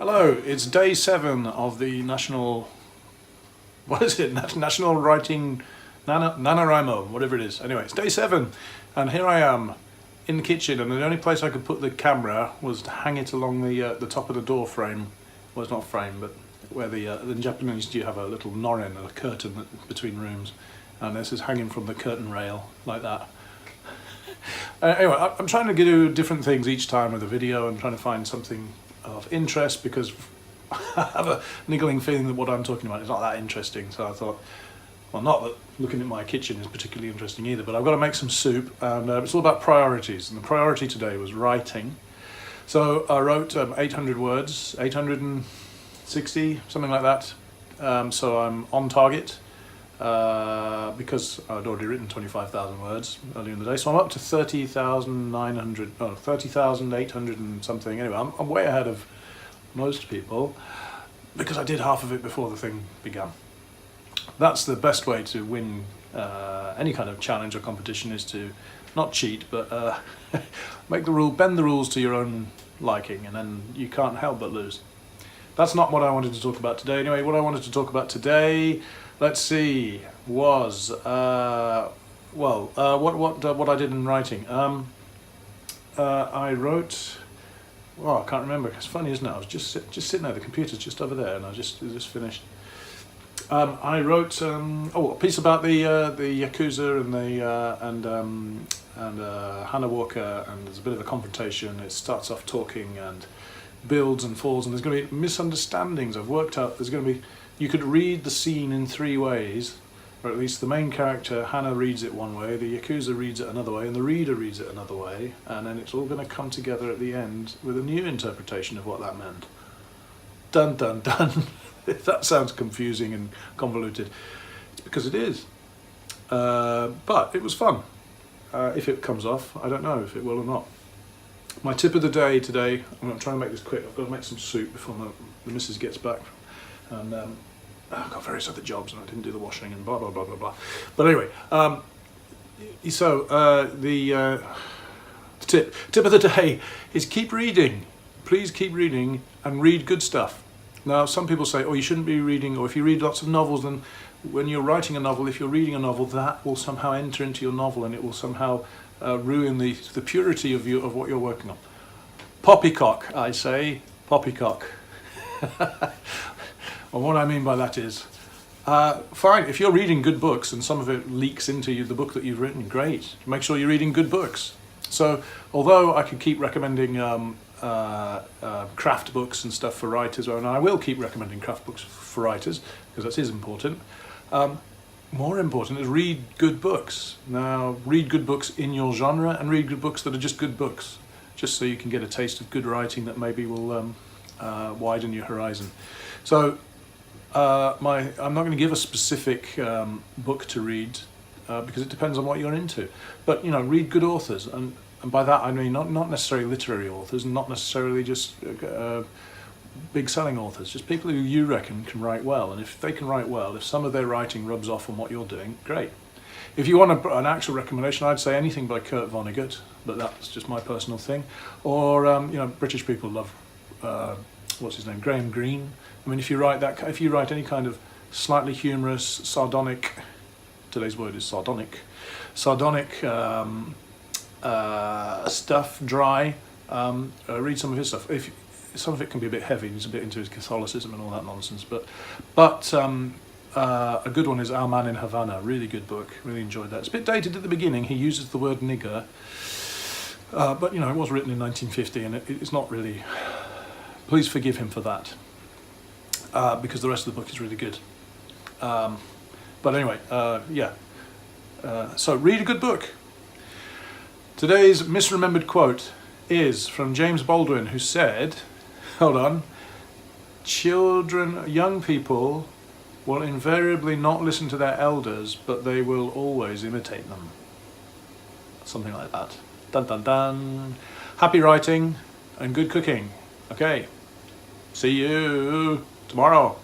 Hello, it's day 7 of the National Writing NaNoWriMo, whatever it is. Anyway, it's day 7, and here I am in the kitchen, and the only place I could put the camera was to hang it along the top of the door frame. Well, it's not frame, but where the Japanese do have a little noren, a curtain between rooms, and this is hanging from the curtain rail like that. Anyway, I'm trying to do different things each time with the video and trying to find something of interest, because I have a niggling feeling that what I'm talking about is not that interesting. So I thought, well, not that looking at my kitchen is particularly interesting either, but I've got to make some soup, and it's all about priorities, and the priority today was writing. So I wrote 800 words, 860, something like that. So I'm on target. Because I'd already written 25,000 words earlier in the day, so I'm up to 30,900, oh, 30,800 and something. Anyway, I'm way ahead of most people because I did half of it before the thing began. That's the best way to win any kind of challenge or competition, is to not cheat, but bend the rules to your own liking, and then you can't help but lose. That's not what I wanted to talk about today. Anyway, what I wanted to talk about today, let's see, was what I did in writing. I wrote. Well, I can't remember. It's funny, isn't it? I was just sitting there. The computer's just over there, and I just finished. I wrote a piece about the Yakuza and Hannah Walker, and there's a bit of a confrontation. It starts off talking and builds and falls, and there's going to be misunderstandings. I've worked out there's going to be. You could read the scene in 3 ways, or at least the main character, Hannah, reads it one way, the Yakuza reads it another way, and the reader reads it another way, and then it's all going to come together at the end with a new interpretation of what that meant. Dun dun dun. If that sounds confusing and convoluted, it's because it is. But it was fun. If it comes off, I don't know if it will or not. My tip of the day today, I'm going to try and make this quick. I've got to make some soup before the missus gets back. And I've got various other jobs, and I didn't do the washing and blah blah blah blah blah. But anyway, the tip of the day is keep reading. Please keep reading and read good stuff. Now, some people say, oh, you shouldn't be reading, or if you read lots of novels, then when you're writing a novel, if you're reading a novel, that will somehow enter into your novel, and it will somehow ruin the purity of what you're working on. Poppycock, I say, poppycock. Well, what I mean by that is, fine, if you're reading good books and some of it leaks into the book that you've written, great. Make sure you're reading good books. So, although I could keep recommending craft books and stuff for writers, and I will keep recommending craft books for writers, because that is important, more important is read good books. Now, read good books in your genre, and read good books that are just good books, just so you can get a taste of good writing that maybe will widen your horizon. So, I'm not going to give a specific book to read because it depends on what you're into. But read good authors, and by that I mean not necessarily literary authors, and not necessarily just big selling authors. Just people who you reckon can write well, and if they can write well, if some of their writing rubs off on what you're doing, great. If you want an actual recommendation, I'd say anything by Kurt Vonnegut, but that's just my personal thing. Or British people love what's his name, Graham Greene. I mean, if you write any kind of slightly humorous, sardonic, today's word is sardonic stuff, dry, read some of his stuff. Some of it can be a bit heavy, he's a bit into his Catholicism and all that nonsense, but a good one is Our Man in Havana, really good book, really enjoyed that. It's a bit dated at the beginning, he uses the word nigger, but it was written in 1950, and it's not really, please forgive him for that. Because the rest of the book is really good. But anyway, so read a good book. Today's misremembered quote is from James Baldwin, who said, hold on, young people will invariably not listen to their elders, but they will always imitate them. Something like that. Dun dun dun. Happy writing and good cooking. Okay. See you tomorrow.